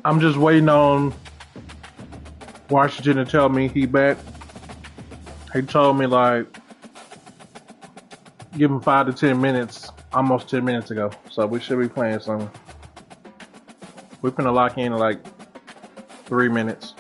I'm just waiting on Washington to tell me he back. He told me like give him 5 to 10 minutes, almost 10 minutes ago. So we should be playing something. We're gonna lock in like 3 minutes.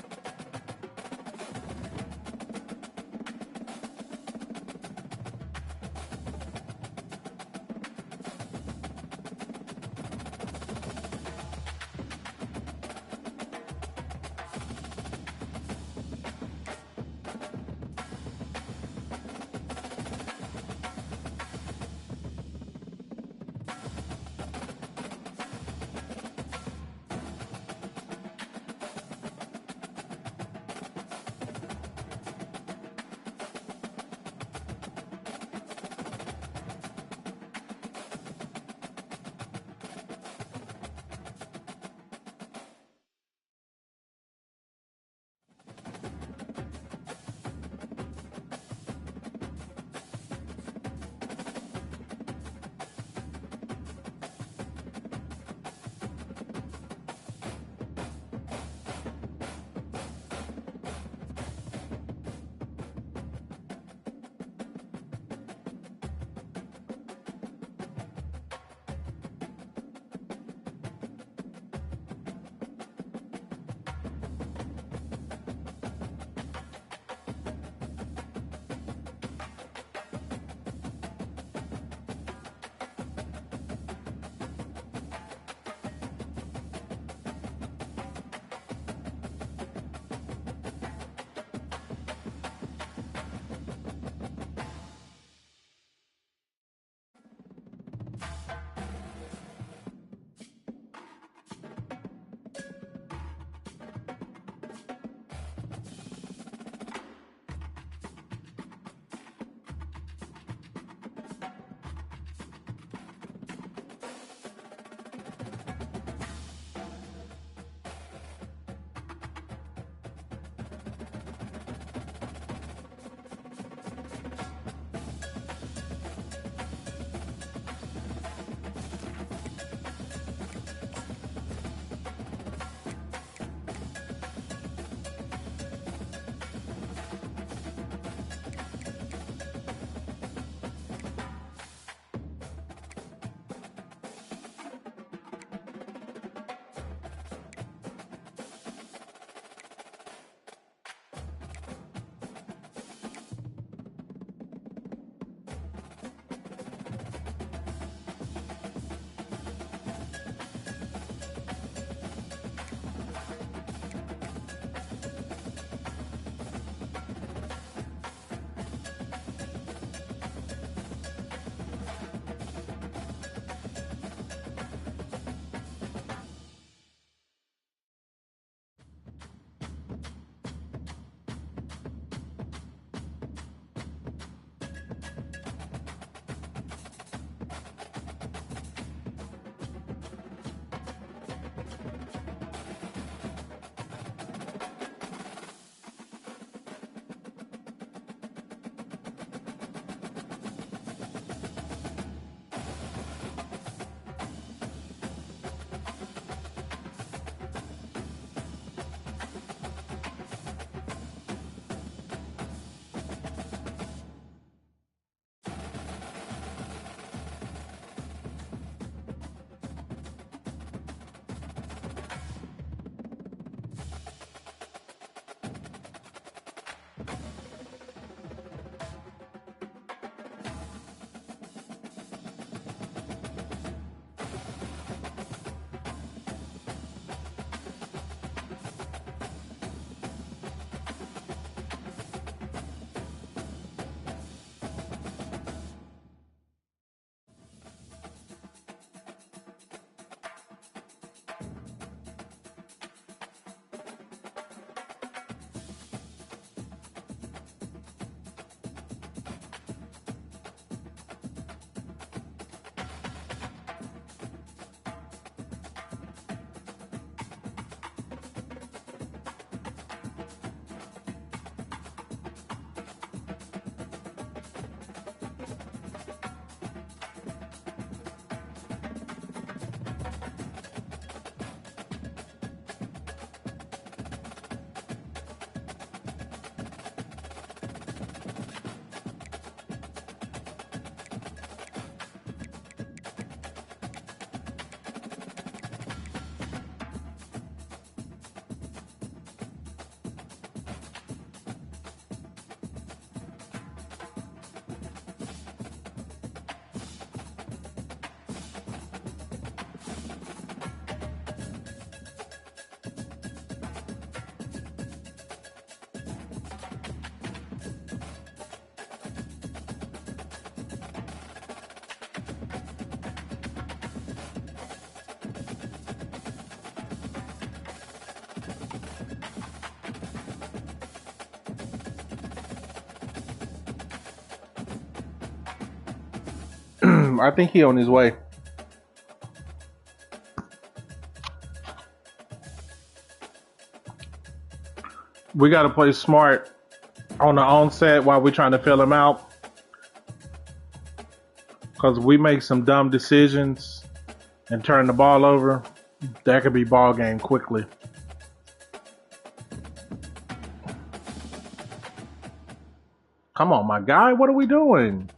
I think he on his way. We got to play smart on the onset while we're trying to fill him out. Because we make some dumb decisions and turn the ball over, that could be ball game quickly. Come on, my guy, what are we doing?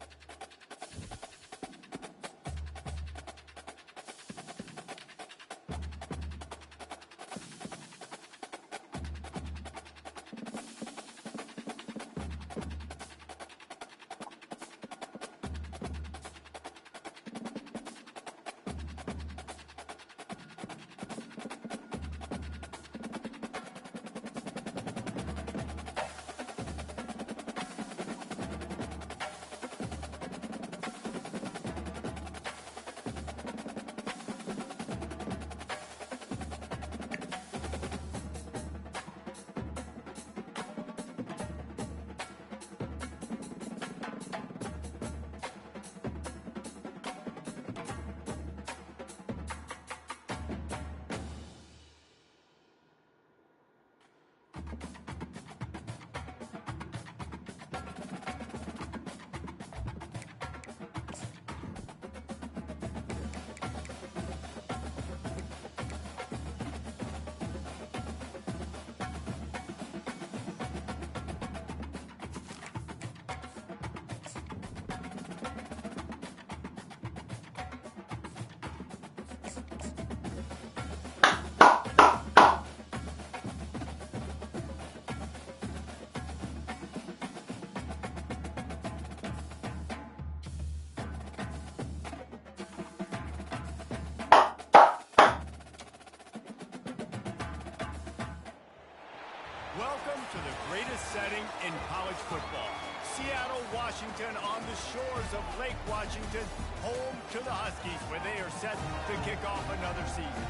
Welcome to the greatest setting in college football. Seattle, Washington, on the shores of Lake Washington, home to the Huskies, where they are set to kick off another season.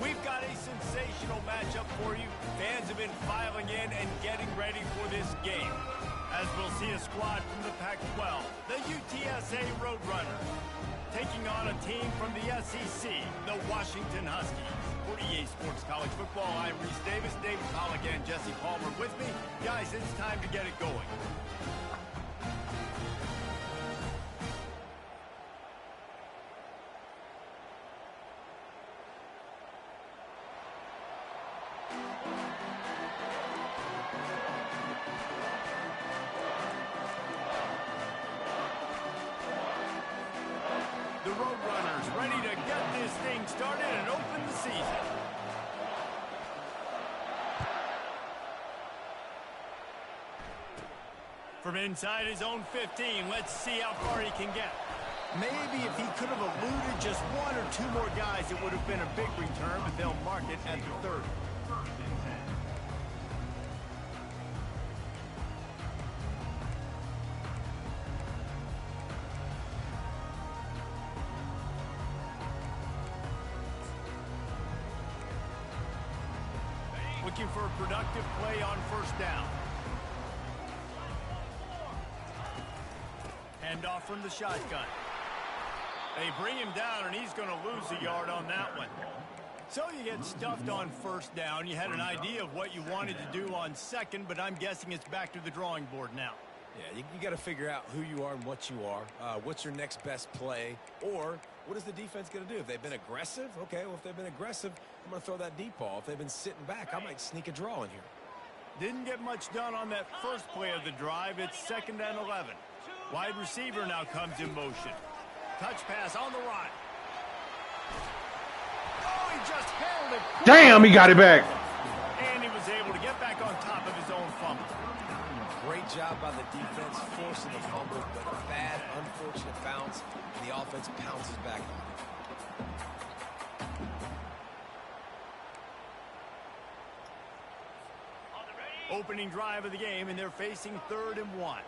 We've got a sensational matchup for you. Fans have been filing in and getting ready for this game, as we'll see a squad from the Pac-12, the UTSA Roadrunners, taking on a team from the SEC, the Washington Huskies. For EA Sports College Football, I'm Reese Davis, David Pollack, and Jesse Palmer with me. Guys, it's time to get it going. The Roadrunners ready to get this thing started and open the season. From inside his own 15, let's see how far he can get. Maybe if he could have eluded just one or two more guys, it would have been a big return, but they'll mark it at the 30. Looking for a productive play on first down. Handoff from the shotgun. They bring him down, and he's going to lose a yard on that one. So you get stuffed on first down. You had an idea of what you wanted to do on second, but I'm guessing it's back to the drawing board now. Yeah, you got to figure out who you are and what you are. What's your next best play? Or what is the defense going to do? If they've been aggressive, okay, well, if they've been aggressive, I'm going to throw that deep ball. If they've been sitting back, I might sneak a draw in here. Didn't get much done on that first play of the drive. It's 2nd and 11. Wide receiver now comes in motion. Touch pass on the run. Oh, he just held it. Damn, he got it back. And he was able to get back on top of his own fumble. Great job by the defense forcing the fumble, but a bad, unfortunate bounce, and the offense pounces back on it. Opening drive of the game, and they're facing 3rd and 1.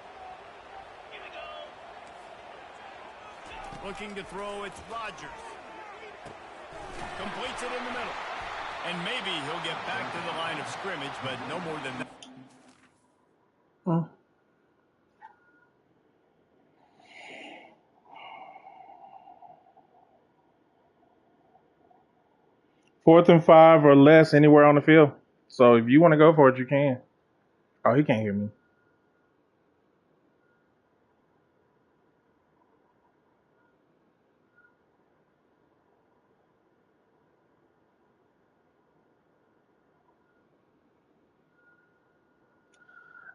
Looking to throw, it's Rodgers. Completes it in the middle. And maybe he'll get back to the line of scrimmage, but no more than that. 4th and 5 or less anywhere on the field. So if you want to go for it, you can. Oh, he can't hear me.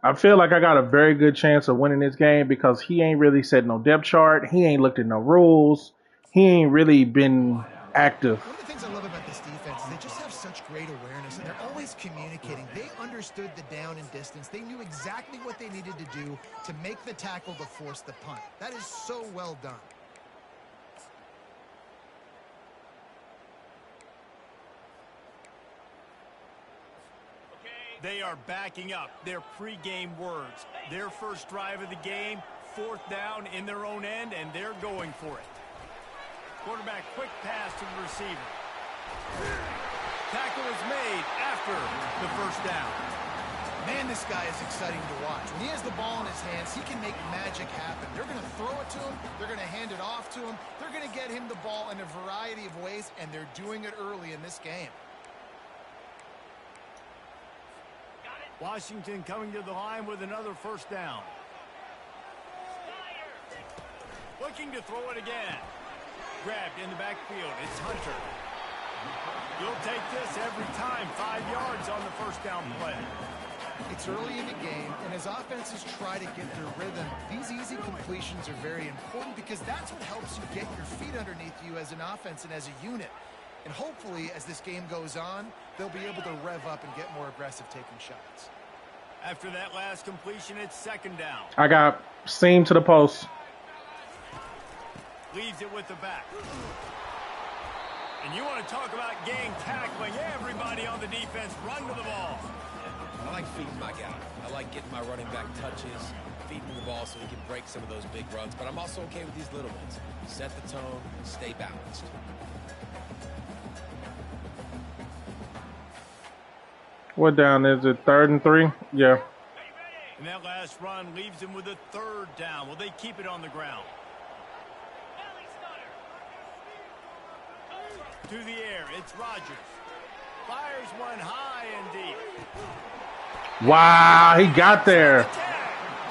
I feel like I got a very good chance of winning this game because he ain't really set no depth chart. He ain't looked at no rules. He ain't really been active. One of the things I love about this defense is they just have such great awareness, and they're always communicating. They understood the down and distance. They knew exactly what they needed to do to make the tackle to force the punt. That is so well done. They are backing up their pregame words. Their first drive of the game, 4th down in their own end, and they're going for it. Quarterback, quick pass to the receiver. Tackle is made after the first down. Man, this guy is exciting to watch. When he has the ball in his hands, he can make magic happen. They're going to throw it to him. They're going to hand it off to him. They're going to get him the ball in a variety of ways, and they're doing it early in this game. Washington coming to the line with another first down. Looking to throw it again. Grabbed in the backfield. It's Hunter. You'll take this every time. 5 yards on the first down play. It's early in the game, and as offenses try to get their rhythm, these easy completions are very important because that's what helps you get your feet underneath you as an offense and as a unit. And hopefully, as this game goes on, they'll be able to rev up and get more aggressive taking shots. After that last completion, it's 2nd down. I got seam to the post. Leaves it with the back. And you want to talk about gang tackling. Everybody on the defense run to the ball. I like feeding my guy. I like getting my running back touches, feeding the ball so he can break some of those big runs. But I'm also okay with these little ones. Set the tone, stay balanced. What down is it? 3rd and 3? Yeah. And that last run leaves him with a 3rd down. Will they keep it on the ground? To the air, it's Rodgers. Fires one high and deep. Wow, he got there.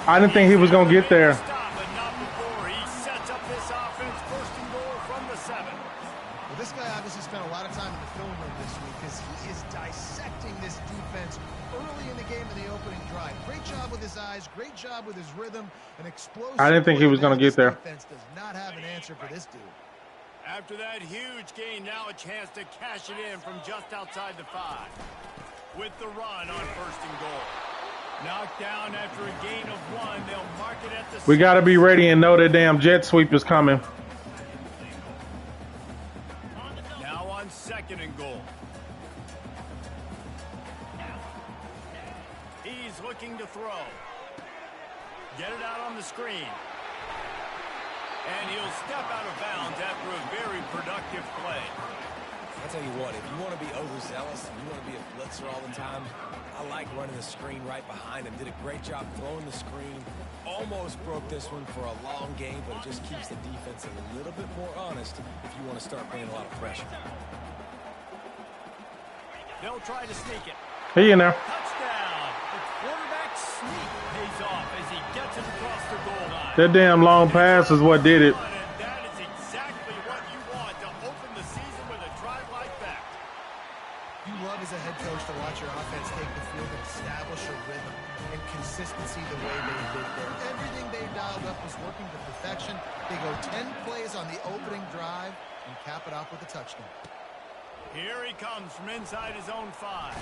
I didn't think he was going to get there. Stop, but not before. He sets up this offense, 1st and goal from the 7. Well, this guy obviously spent a lot of time in the film room this week because he is dissecting this defense early in the game in the opening drive. Great job with his eyes, great job with his rhythm, and explosive. I didn't think he was going to get there. Defense does not have an answer for this dude. After that huge gain, now a chance to cash it in from just outside the 5. With the run on 1st and goal. Knocked down after a gain of 1. They'll mark it at the... We got to be ready and know that damn jet sweep is coming. Now on 2nd and goal. He's looking to throw. Get it out on the screen. And he'll step out of bounds after a very productive play. I'll tell you what, if you want to be overzealous and you want to be a blitzer all the time, I like running the screen right behind him. Did a great job throwing the screen. Almost broke this one for a long game, but it just keeps the defense a little bit more honest if you want to start bringing a lot of pressure. They'll try to sneak it. Hey, you know. Touchdown. The quarterback sneak pays off as he gets it across the goal line. That damn long pass is what did it. And that is exactly what you want to open the season with a drive like that. You love as a head coach to watch your offense take the field and establish a rhythm and consistency the way they did there. Everything they dialed up was working to perfection. They go 10 plays on the opening drive and cap it off with a touchdown. Here he comes from inside his own 5.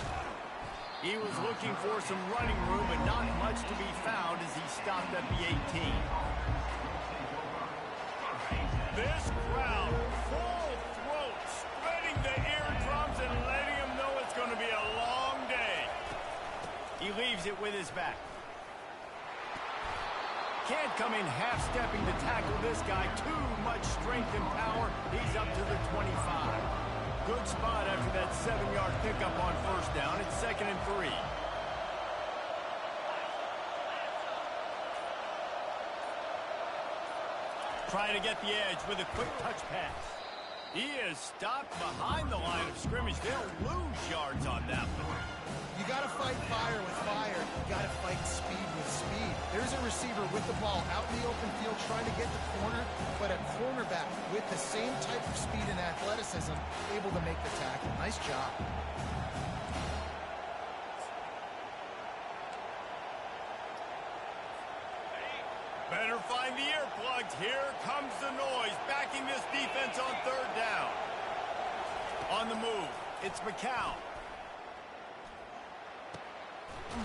He was looking for some running room, but not much to be found as he stopped at the 18. This crowd, full throat, spreading the eardrums and letting him know it's going to be a long day. He leaves it with his back. Can't come in half-stepping to tackle this guy. Too much strength and power. He's up to the 25. Good spot after that 7-yard pickup on 1st down. It's 2nd and 3. Trying to get the edge with a quick touch pass. He is stopped behind the line of scrimmage. They'll lose yards on that one. You got to fight fire with fire. You got to fight speed with speed. There's a receiver with the ball out in the open field trying to get the corner, but a cornerback with the same type of speed and athleticism able to make the tackle. Nice job. Better find the earplugs. Here comes the noise, backing this defense on third down. On the move, it's McCown.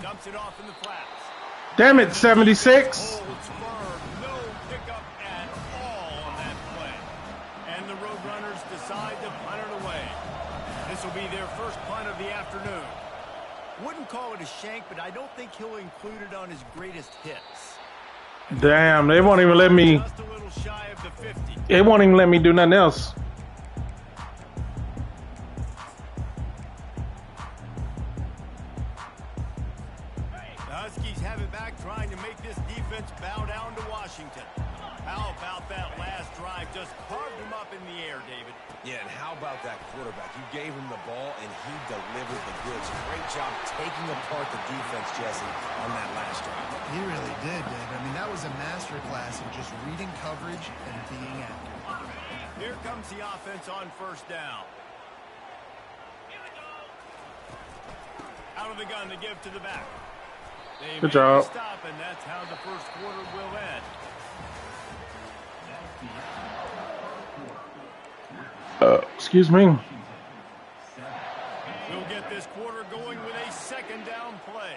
Dumps it off in the flats. Damn it, 76. Holds firm, no pickup at all on that play. And the Roadrunners decide to punt it away. This will be their first punt of the afternoon. Wouldn't call it a shank, but I don't think he'll include it on his greatest hits. Damn, they won't even let me. Just a little shy of the 50. They won't even let me do nothing else. The Huskies have it back, trying to make this defense bow down to Washington. How about that last drive? Just carved him up in the air, David. Yeah, and how about that quarterback? You gave him the ball, and he delivered the goods. Great job taking apart the defense, Jesse, on that last drive. He really did, Dave. I mean, that was a masterclass in just reading coverage and being accurate. Here comes the offense on first down. Out of the gun to give to the back. They Good job. Stop, and that's how the first quarter will end. Excuse me. We'll get this quarter going with a second down play.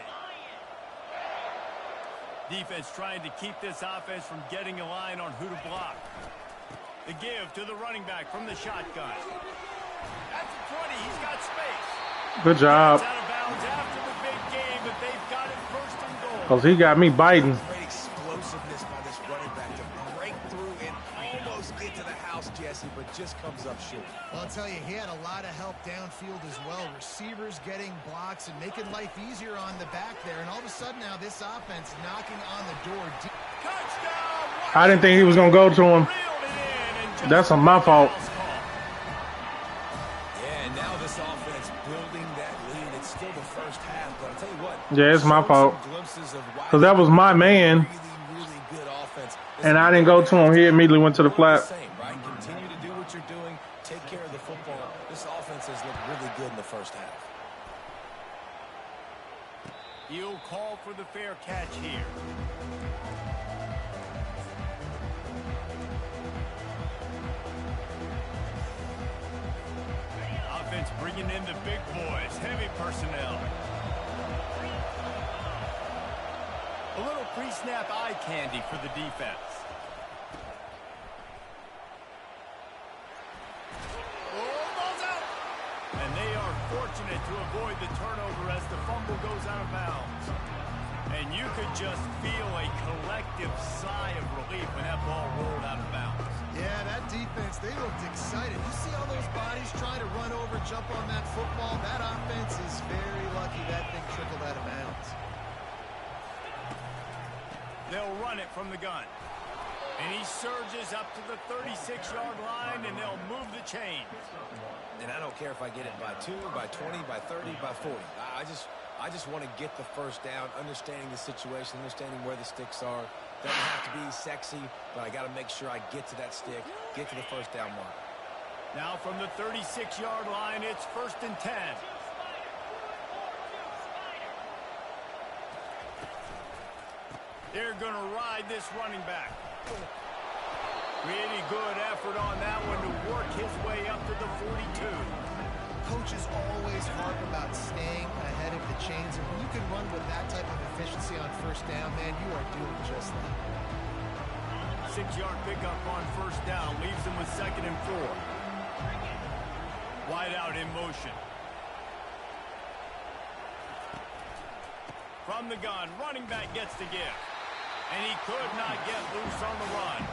Defense trying to keep this offense from getting a line on who to block. The give to the running back from the shotgun. At the 20, he's got space. Good job. Out of bounds after the big game, but they've got it first and goal. Because he got me biting. Great explosiveness by this running back to break through and almost get to the house, Jesse, but just comes up short. Well, I'll tell you, he had a lot of help downfield as well. Receivers getting blocks and making life easier on the back there. And all of a sudden now this offense knocking on the door. Touchdown! I didn't think he was going to go to him. That's on my fault. Yeah, and now this offense building that lead. It's still the first half, but I'll tell you what. Yeah, it's my fault. Because that was my man. Really good offense. And I didn't go to him. He immediately went to the flat. Right? Continue to do what you're doing. Take care of the football. This offense has looked really good in the first half. You'll call for the fair catch here. Offense bringing in the big boys, heavy personnel. A little pre-snap eye candy for the defense. Oh, ball's out! And they are fortunate to avoid the turnover as the fumble goes out of bounds. And you could just feel a collective sigh of relief when that ball rolled out of bounds. Yeah, that defense, they looked excited. You see all those bodies trying to run over, jump on that football. That offense is very lucky that thing trickled out of bounds. They'll run it from the gun. And he surges up to the 36-yard line, and they'll move the chains. And I don't care if I get it by 2, by 20, by 30, by 40. I just want to get the first down, understanding the situation, understanding where the sticks are. Doesn't have to be sexy, but I got to make sure I get to that stick, get to the first down mark. Now from the 36-yard line, it's 1st and 10. They're going to ride this running back. Really good effort on that one to work his way up to the 42. Coaches always harp about staying ahead of the chains, and when you can run with that type of efficiency on first down, man, you are doing just that. 6-yard pickup on first down leaves them with 2nd and 4. Wide out in motion. From the gun, running back gets the give. And he could not get loose on the run.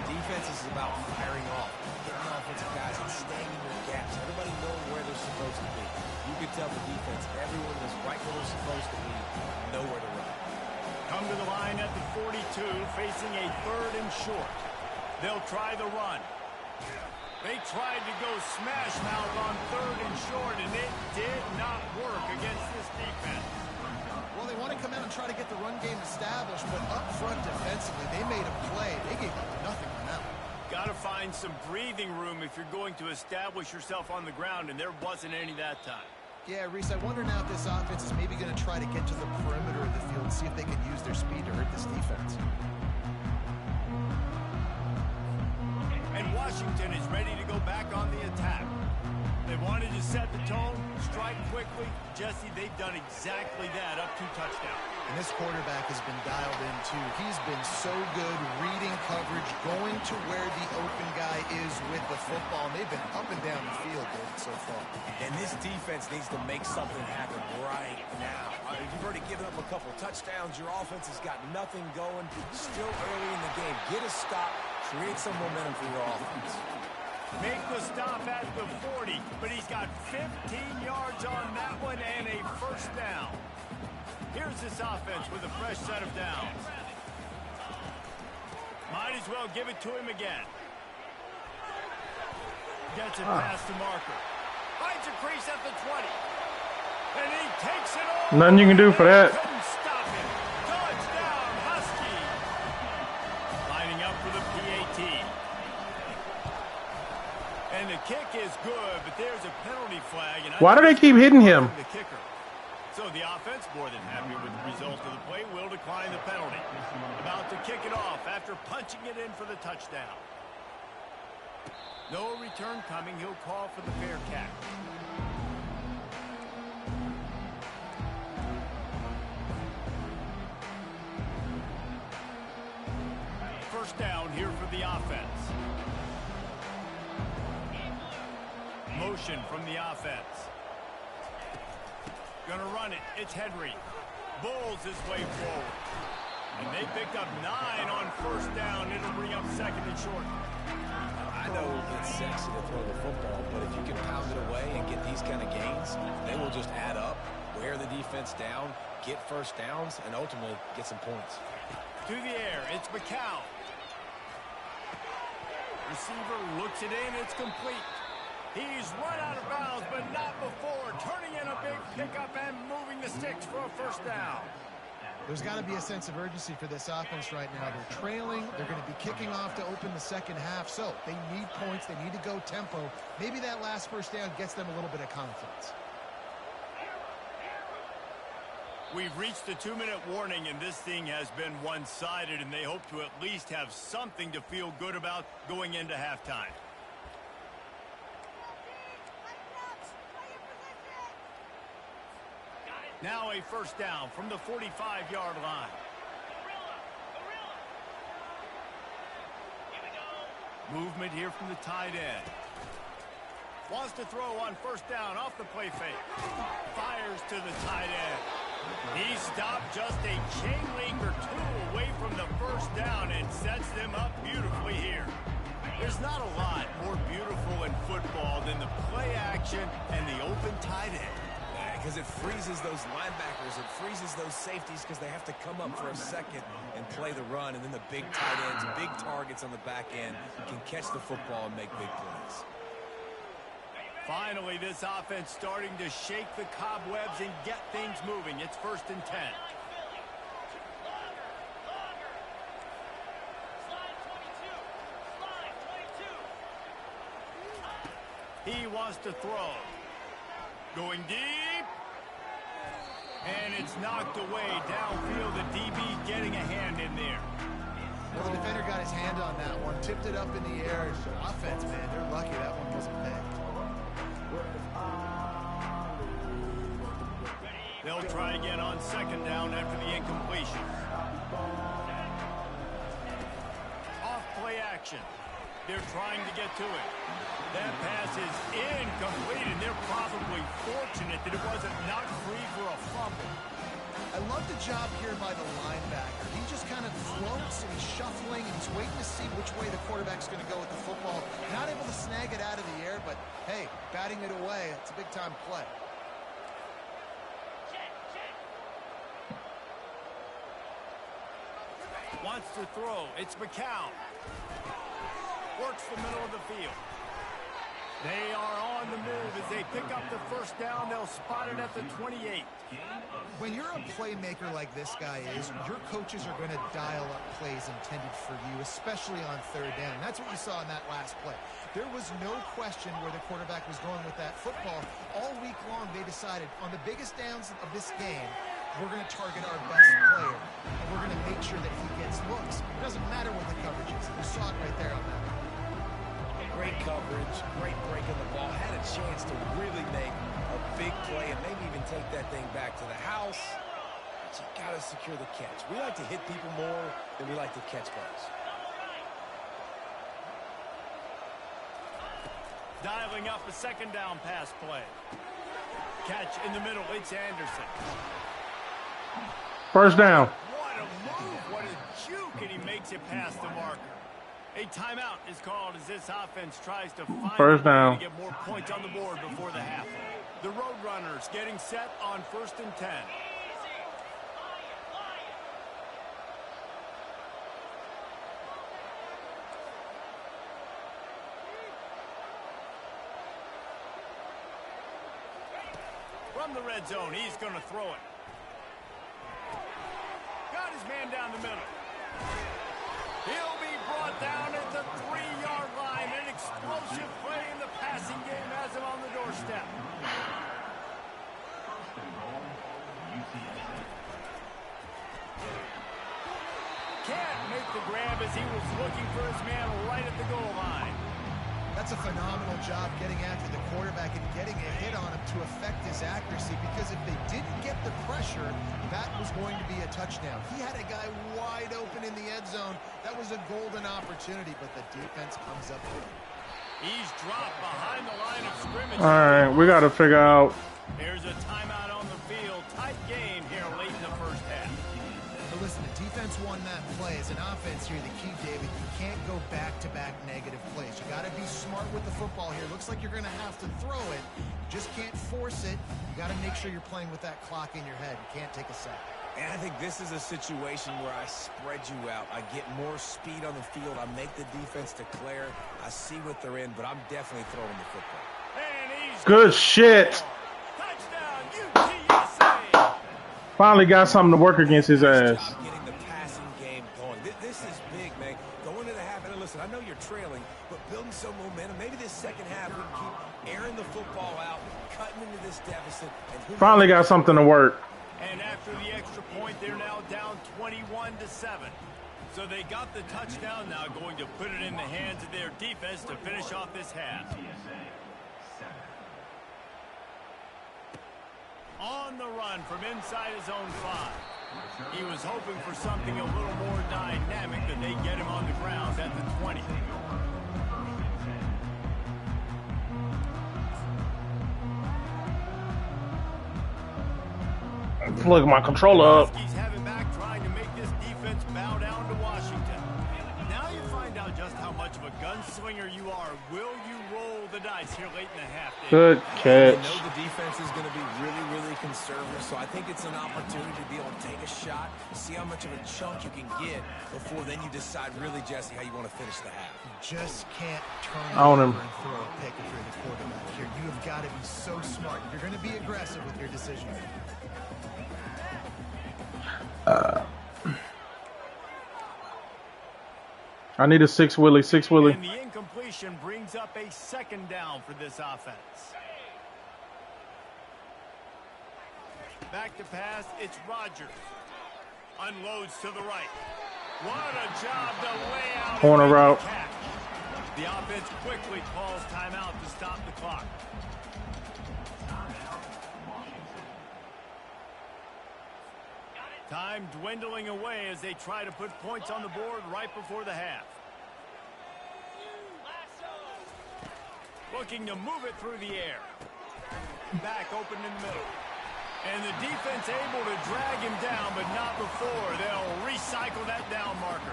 Defense is about firing off, getting offensive guys and staying in their gaps. Everybody knowing where they're supposed to be. You could tell the defense, everyone is right where they're supposed to be, nowhere to run. Come to the line at the 42, facing a 3rd and short. They'll try the run. They tried to go smash mouth on 3rd and short, and it did not work against this defense. Well, they want to come out and try to get the run game established, but up front defensively, they made a play. They gave up nothing on that one. Got to find some breathing room if you're going to establish yourself on the ground, and there wasn't any that time. Yeah, Reese, I wonder now if this offense is maybe going to try to get to the perimeter of the field and see if they can use their speed to hurt this defense. And Washington is ready to go back on the attack. They wanted to set the tone, strike quickly. Jesse, they've done exactly that, up 2 touchdowns. And this quarterback has been dialed in, too. He's been so good reading coverage, going to where the open guy is with the football. And they've been up and down the field, David, so far. And this defense needs to make something happen right now. You've already given up a couple touchdowns. Your offense has got nothing going. Still early in the game. Get a stop. Create some momentum for your offense. Make the stop at the 40, but he's got 15 yards on that one and a first down. Here's this offense with a fresh set of downs. Might as well give it to him again. Gets it past the marker. Finds a crease at the 20. And he takes it all. Nothing you can do for that. Couldn't stop him. Touchdown, Husky. Lining up for the PAT. And the kick is good, but there's a penalty flag. And why do they keep hitting him? The kicker. So the offense, more than happy with the result of the play, will decline the penalty. About to kick it off after punching it in for the touchdown. No return coming. He'll call for the fair catch. First down here for the offense. Motion from the offense. Gonna run it. It's Henry. Bowls his way forward. And they picked up 9 on first down. It'll bring up 2nd and short. I know it's sexy to throw the football, but if you can pound it away and get these kind of gains, they will just add up, wear the defense down, get first downs, and ultimately get some points. To the air. It's McCown. Receiver looks it in. It's complete. He's run out of bounds, but not before. Turning in a big pickup and moving the sticks for a first down. There's got to be a sense of urgency for this offense right now. They're trailing. They're going to be kicking off to open the second half. So they need points. They need to go tempo. Maybe that last first down gets them a little bit of confidence. We've reached the 2-minute warning, and this thing has been one-sided, and they hope to at least have something to feel good about going into halftime. Now a first down from the 45-yard line. Movement here from the tight end. Wants to throw on first down off the play fake. Fires to the tight end. He stopped just a chain link or 2 away from the first down and sets them up beautifully here. There's not a lot more beautiful in football than the play action and the open tight end. Because it freezes those linebackers, it freezes those safeties because they have to come up for a second and play the run, and then the big tight ends, big targets on the back end can catch the football and make big plays. Finally, this offense starting to shake the cobwebs and get things moving. It's 1st and 10. He wants to throw. Going deep. And it's knocked away downfield. The DB getting a hand in there. Well, the defender got his hand on that one, tipped it up in the air. Offense, man, they're lucky that one wasn't picked. They'll try again on 2nd down after the incompletion. Off play action. They're trying to get to it. That pass is incomplete, and they're probably fortunate that it wasn't knocked free for a fumble. I love the job here by the linebacker. He just kind of floats and he's shuffling and he's waiting to see which way the quarterback's going to go with the football. Not able to snag it out of the air, but hey, batting it away, it's a big-time play. Wants to throw. It's McCown. Works the middle of the field. They are on the move as they pick up the first down. They'll spot it at the 28. When you're a playmaker like this guy is, your coaches are going to dial up plays intended for you, especially on third down. That's what you saw in that last play. There was no question where the quarterback was going with that football. All week long, they decided on the biggest downs of this game, we're going to target our best player, and we're going to make sure that he gets looks. It doesn't matter what the coverage is. You saw it right there on that. Great coverage, great break of the ball. Had a chance to really make a big play and maybe even take that thing back to the house. But you got to secure the catch. We like to hit people more than we like to catch balls. Dialing up a second down pass play. Catch in the middle. It's Anderson. First down. What a move. What a juke. And he makes it past the marker. A timeout is called as this offense tries to find first a way down to get more points on the board before the half. The Roadrunners getting set on 1st and 10. From the red zone, he's going to throw it. Got his man down the middle. He'll be brought down at the 3-yard line. An explosive play in the passing game has him on the doorstep. Can't make the grab as he was looking for his man right at the goal line. That's a phenomenal job getting after the quarterback and getting a hit on him to affect his accuracy, because if they didn't get the pressure, that was going to be a touchdown. He had a guy wide open in the end zone. That was a golden opportunity, but the defense comes up with it. He's dropped behind the line of scrimmage. All right, we got to figure out. There's a timeout on the field. Tight game here late in the first half. But listen, the defense won that play. As an offense here, the key, David, you can't go back-to-back negative plays. You got to be smart with the football here. Looks like you're going to have to throw it. You just can't force it. You got to make sure you're playing with that clock in your head. You can't take a sack. And I think this is a situation where I spread you out. I get more speed on the field. I make the defense declare. I see what they're in, but I'm definitely throwing the football. And he's Good shit. touchdown, UTSA. Finally got something to work against his ass. Getting the passing game going. This is big, man. Going to the half, and listen, I know you're trailing, but building some momentum. Maybe this second half we can keep airing the football out, cutting into this deficit. And Finally got something to work. And after the extra point, they're now down 21-7. So they got the touchdown, now going to put it in the hands of their defense to finish off this half. On the run from inside his own 5. He was hoping for something a little more dynamic, but they get him on the ground at the 20. Plug my controller up. He's having back trying to make this defense bow down to Washington. Now you find out just how much of a gunslinger you are. Will you roll the dice here late in the half? Good catch. I know the defense is going to be really, really conservative, so I think it's an opportunity to be able to take a shot, see how much of a chunk you can get before then you decide really, Jesse, how you want to finish the half. You just can't turn On over him. and throw a pick if you're the quarterback here. You have got to be so smart. You're going to be aggressive with your decision. I need a 6 Willie, 6 Willie. And the incompletion brings up a second down for this offense. Back to pass, it's Rodgers. Unloads to the right. What a job to lay out. Corner and make route. the catch. The offense quickly calls timeout to stop the clock. Time dwindling away as they try to put points on the board right before the half. Looking to move it through the air. Back open in the middle. And the defense able to drag him down, but not before. They'll recycle that down marker.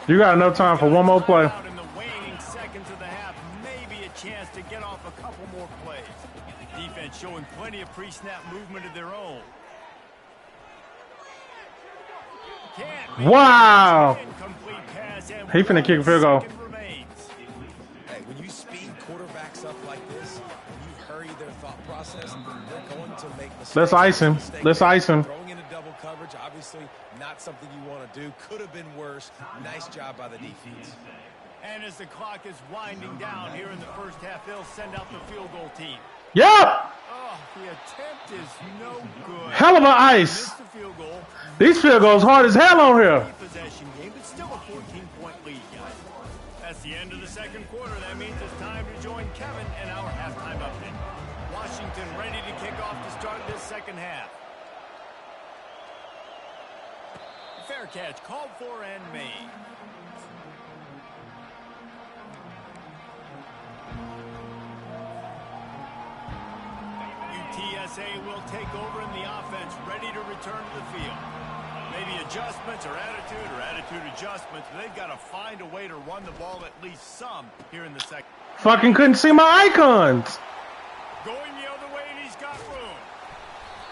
You got enough time for one more play. In the waning seconds of the half, maybe a chance to get off a couple more plays. Defense showing plenty of pre-snap movement of their own. Wow. Incomplete pass, and He finna kick a field goal. second remains. Hey, when you speed quarterbacks up process, they're going to make mistakes. Let's ice him. Let's ice him. Throwing into double coverage, obviously not something you want to do. Could have been worse. Nice job by the defense. And as the clock is winding down here in the first half, they'll send out the field goal team. Yep. Oh, the attempt is no good. Hell of an ice. Missed the field goal. These field goals hard as hell on here. Possession game, but still a 14-point lead, guys. That's the end of the second quarter. That means it's time to join Kevin and our halftime update. Washington ready to kick off to start this second half. Fair catch called for and made. UTSA will take over in the offense, ready to return to the field. Maybe adjustments or attitude adjustments, but they've got to find a way to run the ball at least some here in the second. Fucking couldn't see my icons. Going the other way, and he's got room.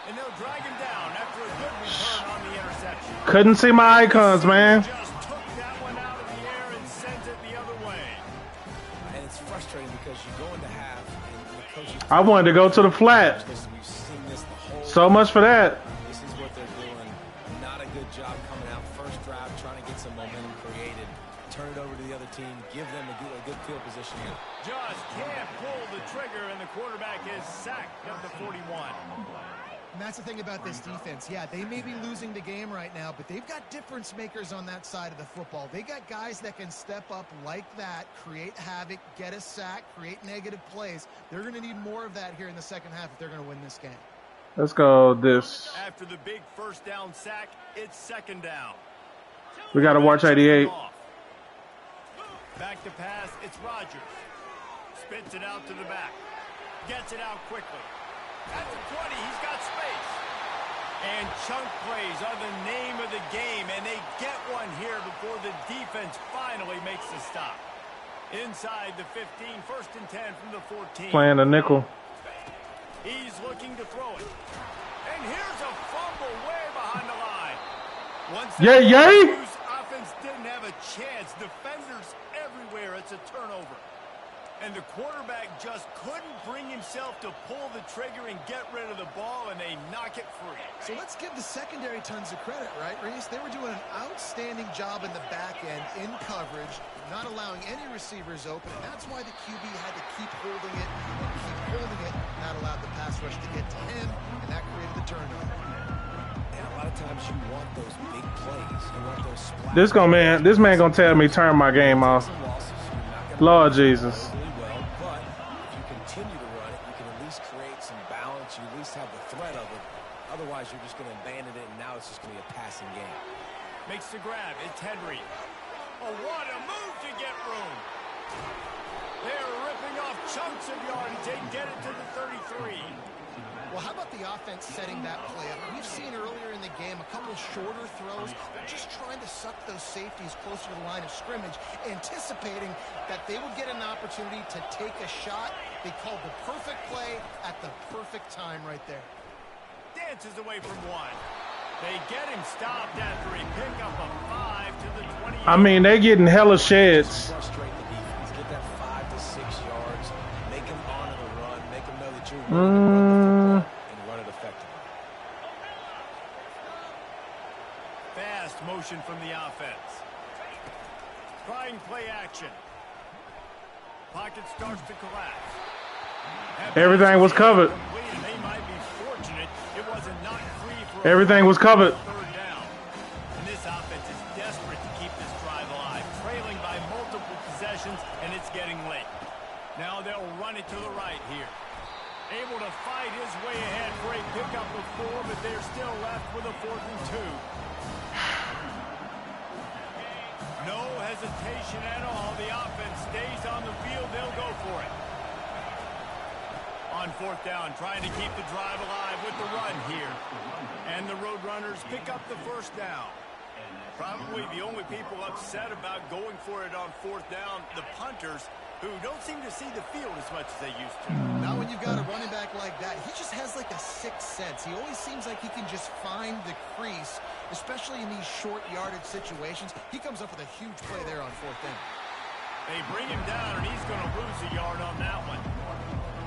And they'll drag him down after a good return on the interception. Couldn't see my icons, man. Just took that one out of the air and sent it the other way. And it's frustrating because you go into half and the coaches. I wanted to go to the flat. We've seen this the whole So much for that. This is what they're doing. Not a good job coming out first drive, trying to get some momentum created. Turn it over to the other team. Give them a good field position here. Just can't pull the trigger, and the quarterback is sacked at the 41. And that's the thing about this defense. Yeah, they may be losing the game right now, but they've got difference makers on that side of the football. They got guys that can step up like that, create havoc, get a sack, create negative plays. They're going to need more of that here in the second half if they're going to win this game. Let's go this. After the big first down sack, it's second down. We got to watch 88. Back to pass, it's Rodgers. Spits it out to the back. Gets it out quickly. At the 20, he's got space. And chunk plays are the name of the game, and they get one here before the defense finally makes the stop. Inside the 15, first and 10 from the 14. Playing the nickel. He's looking to throw it. And here's a fumble way behind the line. Once Yay! offense didn't have a chance. Defenders everywhere. It's a turnover. And the quarterback just couldn't bring himself to pull the trigger and get rid of the ball, and they knock it free. So let's give the secondary tons of credit, right, Reese? They were doing an outstanding job in the back end, in coverage, not allowing any receivers open, and that's why the QB had to keep holding it and keep holding it, not allowed the pass rush to get to him, and that created the turnover. And a lot of times you want those big plays. You want those splash. This man gonna tell me turn my game off. Lord Jesus. But if you continue to run it, you can at least create some balance. You at least have the threat of it. Otherwise, you're just going to abandon it, and now it's just going to be a passing game. Makes the grab. It's Henry. Oh, what a move to get room. They're ripping off chunks of yardage. They get it to the 33. Well, how about the offense setting that play up? We've seen earlier in the game a couple shorter throws. They're just trying to suck those safeties closer to the line of scrimmage, anticipating that they would get an opportunity to take a shot. They called the perfect play at the perfect time right there. Dances away from one. They get him stopped after he picked up a 5 to the 20. I mean, they getting hella sheds. Frustrate the defense. Get that 5 to 6 yards. Make them honor the run. Make them know that you're willing to run the football and run it effectively. Fast motion from the offense. Trying play action. Pocket starts to collapse. Everything was covered. They might be fortunate it wasn't knocked free for Everything was covered. third down. And this offense is desperate to keep this drive alive, trailing by multiple possessions, and it's getting late. Now they'll run it to the right here. Able to fight his way ahead for a pickup of 4, but they're still left with a 4th and 2. No hesitation at all. The offense stays on the field. They'll go for it. On 4th down, trying to keep the drive alive with the run here. And the Roadrunners pick up the first down. Probably the only people upset about going for it on 4th down, the punters, who don't seem to see the field as much as they used to. Now when you've got a running back like that, he just has like a sixth sense. He always seems like he can just find the crease, especially in these short yardage situations. He comes up with a huge play there on 4th down. They bring him down, and he's going to lose a yard on that one.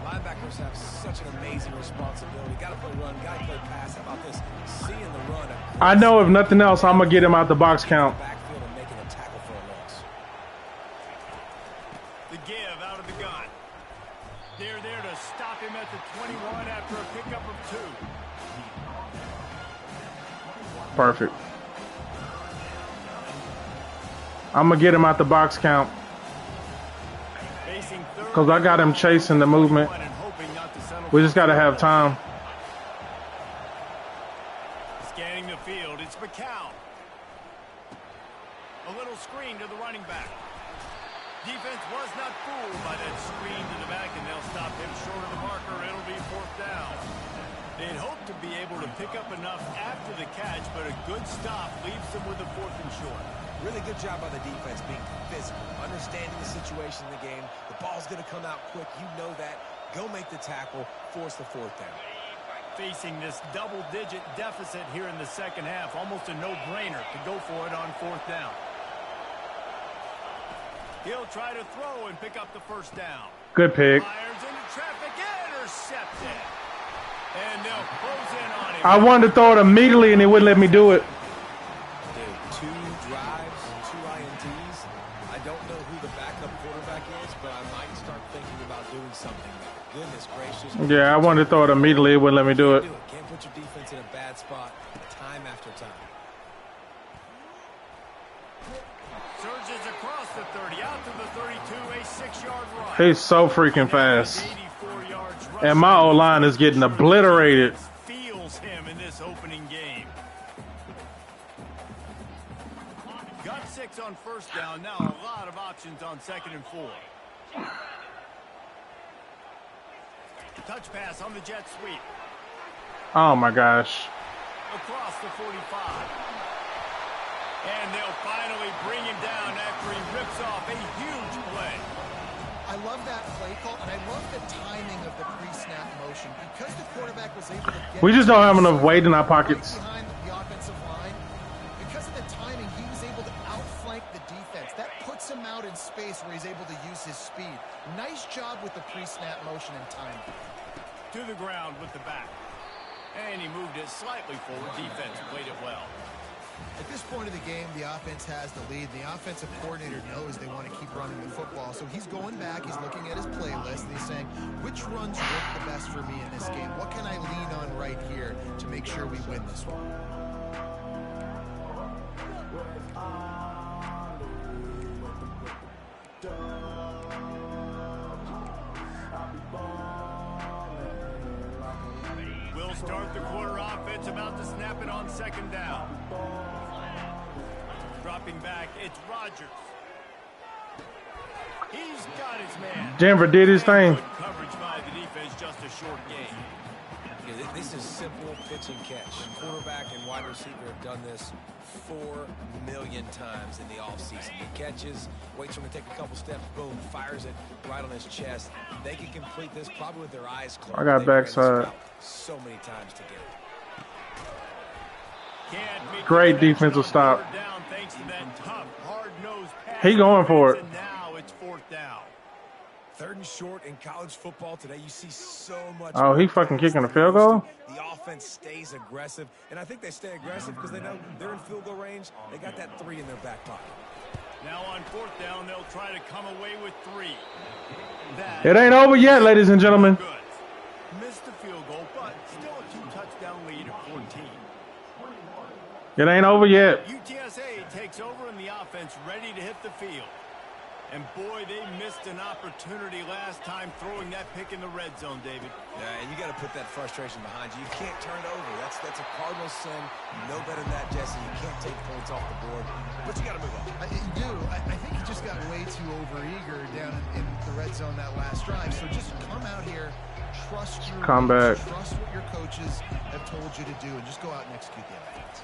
Linebackers have such an amazing responsibility. Got to play run, got to play pass. How about this? Seeing the run. I know if nothing else, I'm going to get him out the box count. Backfield and making a tackle for a loss. The give out of the gun. They're there to stop him at the 21 after a pickup of 2. Perfect. I'm going to get him out the box count. Because I got him chasing the movement. We just got to have time. Scanning the field, it's McCown. A little screen to the running back. Defense was not fooled by that screen to the back, and they'll stop him short of the marker. It'll be 4th down. They'd hoped to be able to pick up enough after the catch, but a good stop leaves them with a 4th and short. Really good job by the defense being physical, understanding the situation in the game. The ball's going to come out quick. You know that. Go make the tackle, force the 4th down. Facing this double-digit deficit here in the second half, almost a no-brainer to go for it on 4th down. He'll try to throw and pick up the 1st down. Good pick. Fires into traffic, intercepted. And they'll close in on him. I wanted to throw it immediately, and they wouldn't let me do it. Dude, 2 drives, 2 INTs. I don't know who the backup quarterback is, but I might start thinking about doing something there. Goodness gracious. Yeah, I wanted to throw it immediately. It wouldn't let me do it. Can't put your defense in a bad spot time after time. Surges across the 30, out to the 32, a 6-yard run. He's so freaking fast. 84 yards And my O-line is getting obliterated. Feels him in this opening game. Got 6 on 1st down. Now a lot of options on 2nd and 4. Touch pass on the jet sweep. Oh my gosh. Across the 45. And they'll finally bring him down after he rips off a huge play. I love that play call, and I love the timing of the pre-snap motion. Because the quarterback was able to get... We just don't have enough weight in our pockets. Right behind the offensive line. Because of the timing, he was able to outflank the defense. That puts him out in space where he's able to use his speed. Nice job with the pre-snap motion and timing. To the ground with the back. And he moved it slightly forward. Defense played it well. At this point of the game, the offense has the lead. The offensive coordinator knows they want to keep running the football. So he's going back, he's looking at his playlist, and he's saying, which runs work the best for me in this game? What can I lean on right here to make sure we win this one? We'll start the quarter offense, about to snap it on 2nd down. Dropping back, it's Rodgers. He's got his man. Denver did his thing. Good coverage by the defense, just a short game. Yeah, this is simple pitch and catch. Quarterback and wide receiver have done this 4 million times in the offseason. He catches, waits for him to take a couple steps, boom, fires it right on his chest. They can complete this probably with their eyes closed. I got backside. So many times to get it. Great defensive stop. He going for it. And now it's 4th down. 3rd and short in college football today. You see so much. Oh, he fucking kicking a field goal? The offense stays aggressive, and I think they stay aggressive because they know they're in field goal range. They got that 3 in their back pocket. Now on 4th down, they'll try to come away with 3. It ain't over yet, ladies and gentlemen. Good. Missed the field goal, but still a 2-touchdown lead at 14. It ain't over yet. UTSA takes over in the offense, ready to hit the field. And boy, they missed an opportunity last time throwing that pick in the red zone, David. Yeah, and you got to put that frustration behind you. You can't turn it over. That's a cardinal sin. You know better than that, Jesse. You can't take points off the board, but you got to move on. You do. I think he just got way too overeager down in the red zone that last drive. So just come out here, trust your Comeback. trust what your coaches have told you to do, and just go out and execute the offense.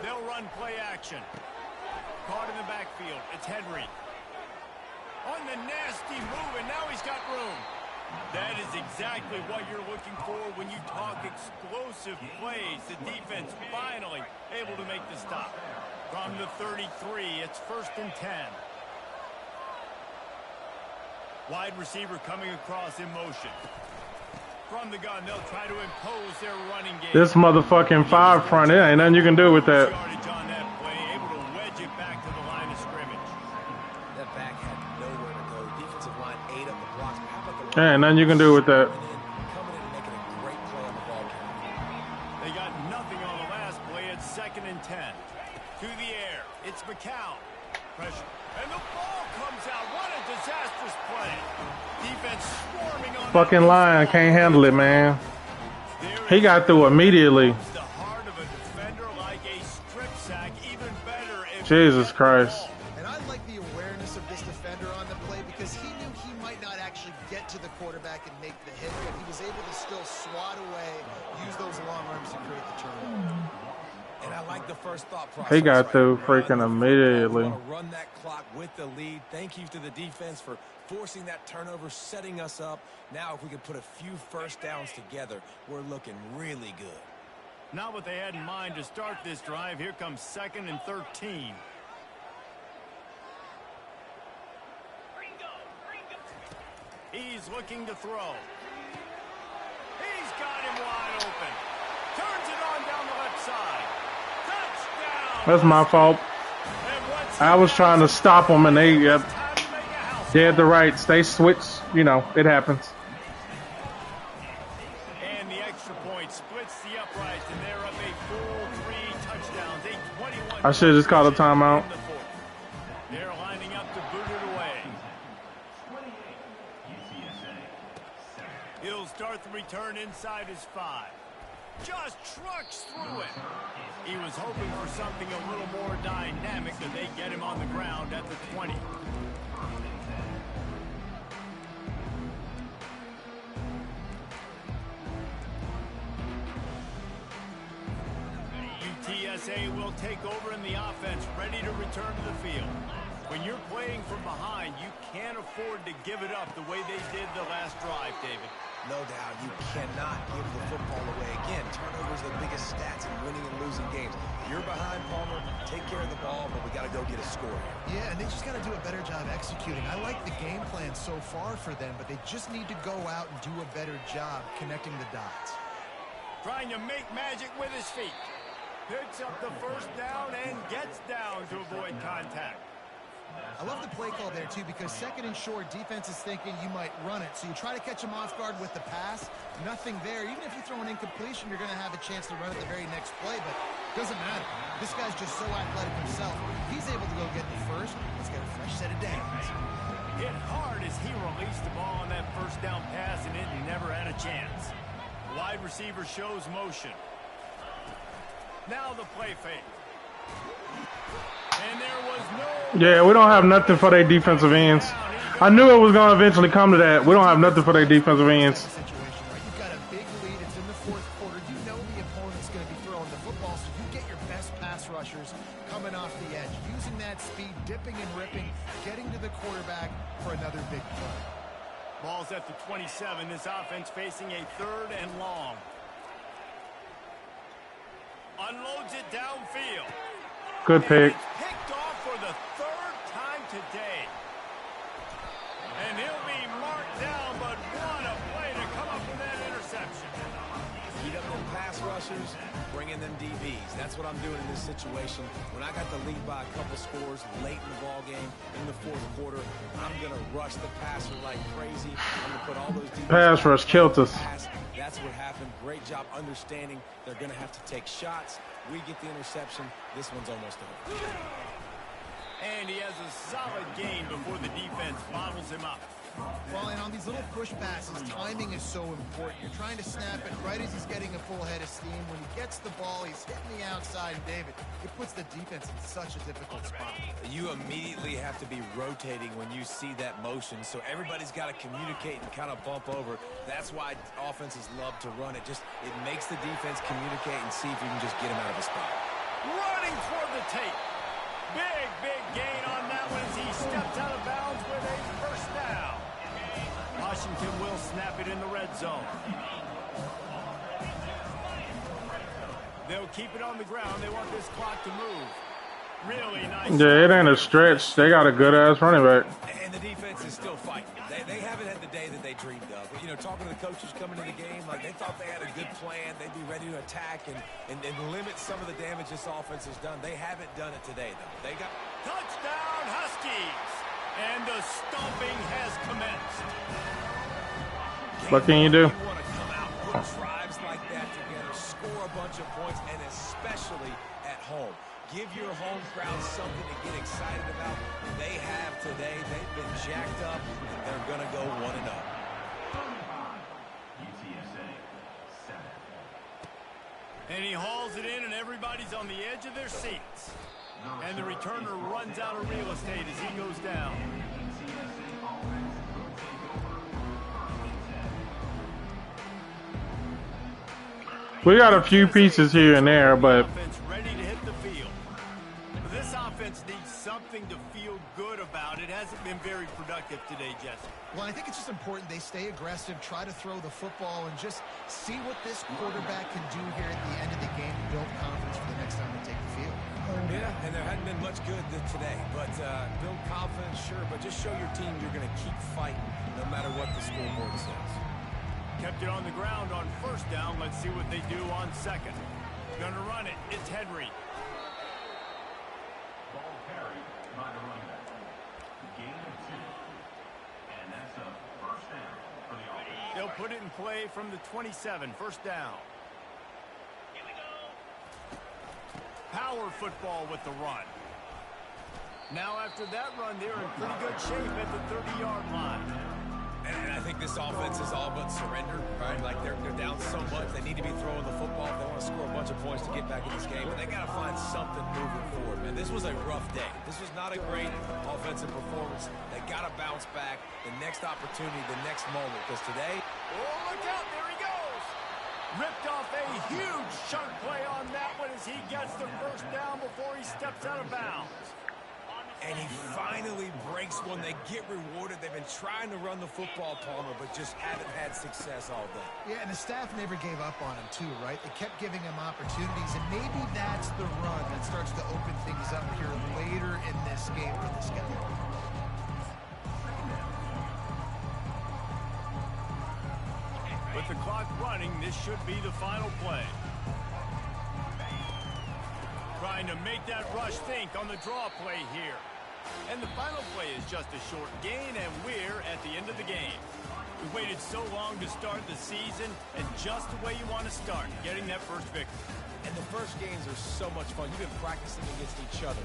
They'll run play action. Caught in the backfield. It's Henry. On the nasty move, and now he's got room. That is exactly what you're looking for when you talk explosive plays. The defense finally able to make the stop. From the 33, it's 1st and 10. Wide receiver coming across in motion. From the gun, they'll try to impose their running game. This motherfucking 5 front, it ain't nothing you can do with that. Yardage on that play, able to wedge it back to the line of scrimmage. That back had nowhere to go. Defensive line ate up the blocks. How about the Ain't nothing you can do with that. coming in and making a great play on the ball count. They got nothing on the last play. It's 2nd and 10. To the air. It's McCown. Pressure. And the ball comes out. What a disastrous play. Defense swarming on Fucking line can't handle it, man. He got through immediately. The heart of a defender like a strip sack, even better if Jesus Christ. And I like the awareness of this defender on the play because he knew he might not actually get to the quarterback and make the hit, but he was able to still swat away, use those long arms to create the turnover. And I like the first thought process. He got right through there. freaking immediately. We want to run that clock with the lead. Thank you to the defense for forcing that turnover, setting us up. Now if we can put a few first downs together, we're looking really good. not what they had in mind to start this drive. Here comes 2nd and 13. He's looking to throw. He's got him wide open. Turns it on down the left side. Touchdown. That's my fault. I was trying to stop them, and they had the rights. They switched. You know, it happens. And the extra point splits the uprights, and they're up a full 3 touchdowns. A 21. I should have just called a timeout. They're lining up to boot it away. He'll start the return inside his 5. Just trucks through it. He was hoping for something a little more dynamic, and they get him on the ground at the 20. UTSA will take over in the offense, ready to return to the field. When you're playing from behind, you can't afford to give it up the way they did the last drive, David. No doubt, you cannot give the football away. Again, turnovers are the biggest stats in winning and losing games. You're behind, Palmer, take care of the ball, but we got to go get a score here. Yeah, and they just got to do a better job executing. I like the game plan so far for them, but they just need to go out and do a better job connecting the dots. Trying to make magic with his feet. Picks up the first down and gets down to avoid contact. I love the play call there, too, because 2nd and short, defense is thinking you might run it. So you try to catch them off guard with the pass. Nothing there. Even if you throw an incompletion, you're going to have a chance to run at the very next play, but it doesn't matter. This guy's just so athletic himself. He's able to go get the first. Let's get a fresh set of downs. Hit hard as he released the ball on that first down pass, and it never had a chance. Wide receiver shows motion. Now the play fake. And there was no... Yeah, we don't have nothing for their defensive ends. I knew it was going to eventually come to that. We don't have nothing for their defensive ends. You've got a big lead. It's in the 4th quarter. You know the opponent's going to be throwing the football, so you get your best pass rushers coming off the edge, using that speed, dipping and ripping, getting to the quarterback for another big play. Ball's at the 27. This offense facing a 3rd and long. Unloads it downfield. Good pick. It's picked off for the 3rd time today. And he'll be marked down, but what a play to come up with that interception. Eat up them pass rushers, bring in them DBs. That's what I'm doing in this situation. When I got the lead by a couple scores late in the ball game, in the 4th quarter, I'm going to rush the passer like crazy. I'm going to put all those DBs. Pass rush killed us. That's what happened. Great job understanding they're going to have to take shots. We get the interception. This one's almost over. And he has a solid gain before the defense bottles him up. Well, and on these little push passes, timing is so important. You're trying to snap it right as he's getting a full head of steam. When he gets the ball, he's hitting the outside, and David, it puts the defense in such a difficult spot. You immediately have to be rotating when you see that motion, so everybody's got to communicate and kind of bump over. That's why offenses love to run it. It makes the defense communicate and see if you can just get him out of a spot. Running toward the tape. Big gain on that one as he steps out of bounds with a first down. Washington will snap it in the red zone. They'll keep it on the ground. They want this clock to move. Really nice. Yeah, it ain't a stretch. They got a good ass running back. And the defense is still fighting. They haven't had the day that they dreamed of. You know, talking to the coaches coming to the game, like they thought they had a good plan. They'd be ready to attack and limit some of the damage this offense has done. They haven't done it today, though. They got Touchdown, Huskies. And the stomping has commenced. What can you do? You want to come out, put drives like that together, score a bunch of points, and especially at home. Give your home crowd something to get excited about. They have today. They've been jacked up, and they're going to go 1-0. UTSA 7. And he hauls it in, and everybody's on the edge of their seats. And the returner runs out of real estate as he goes down. We got a few pieces here and there, but Ready to hit the field. This offense needs something to feel good about. It hasn't been very productive today, Jesse. Well, I think it's just important they stay aggressive, try to throw the football, and just see what this quarterback can do here at the end of the game to build confidence for the next time they take the field. Yeah, and there hadn't been much good today. But build confidence, sure, but just show your team you're going to keep fighting no matter what the scoreboard says. Kept it on the ground on first down. Let's see what they do on second. Gonna run it. It's Henry. Ball carried by the running back. Gain of 2. And that's a first down for the offense. They'll put it in play from the 27. First down. Here we go. Power football with the run. Now after that run, they're in pretty good shape at the 30-yard line. And I think this offense is all but surrender, right? Like they're down so much, they need to be throwing the football if they want to score a bunch of points to get back in this game. But they got to find something moving forward, man. This was a rough day. This was not a great offensive performance. They got to bounce back. The next opportunity, the next moment, because today. Oh, look out! There he goes. Ripped off a huge chunk play on that one as he gets the first down before he steps out of bounds. And he finally breaks one. They get rewarded. They've been trying to run the football, Palmer, but just haven't had success all day. Yeah, and the staff never gave up on him, too, right? They kept giving him opportunities, and maybe that's the run that starts to open things up here later in this game for this guy. With the clock running, this should be the final play. Trying to make that rush think on the draw play here. And the final play is just a short gain, and we're at the end of the game. We waited so long to start the season, and just the way you want to start, getting that first victory. And the first games are so much fun. You've been practicing against each other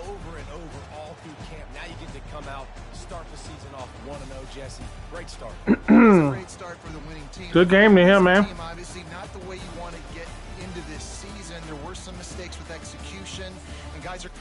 over and over all through camp. Now you get to come out, start the season off 1-0, Jesse. Great start. It's a great start for the winning team. Good game to him, man. Team, obviously not the way you want to get into this season. There were some mistakes with execution, and guys are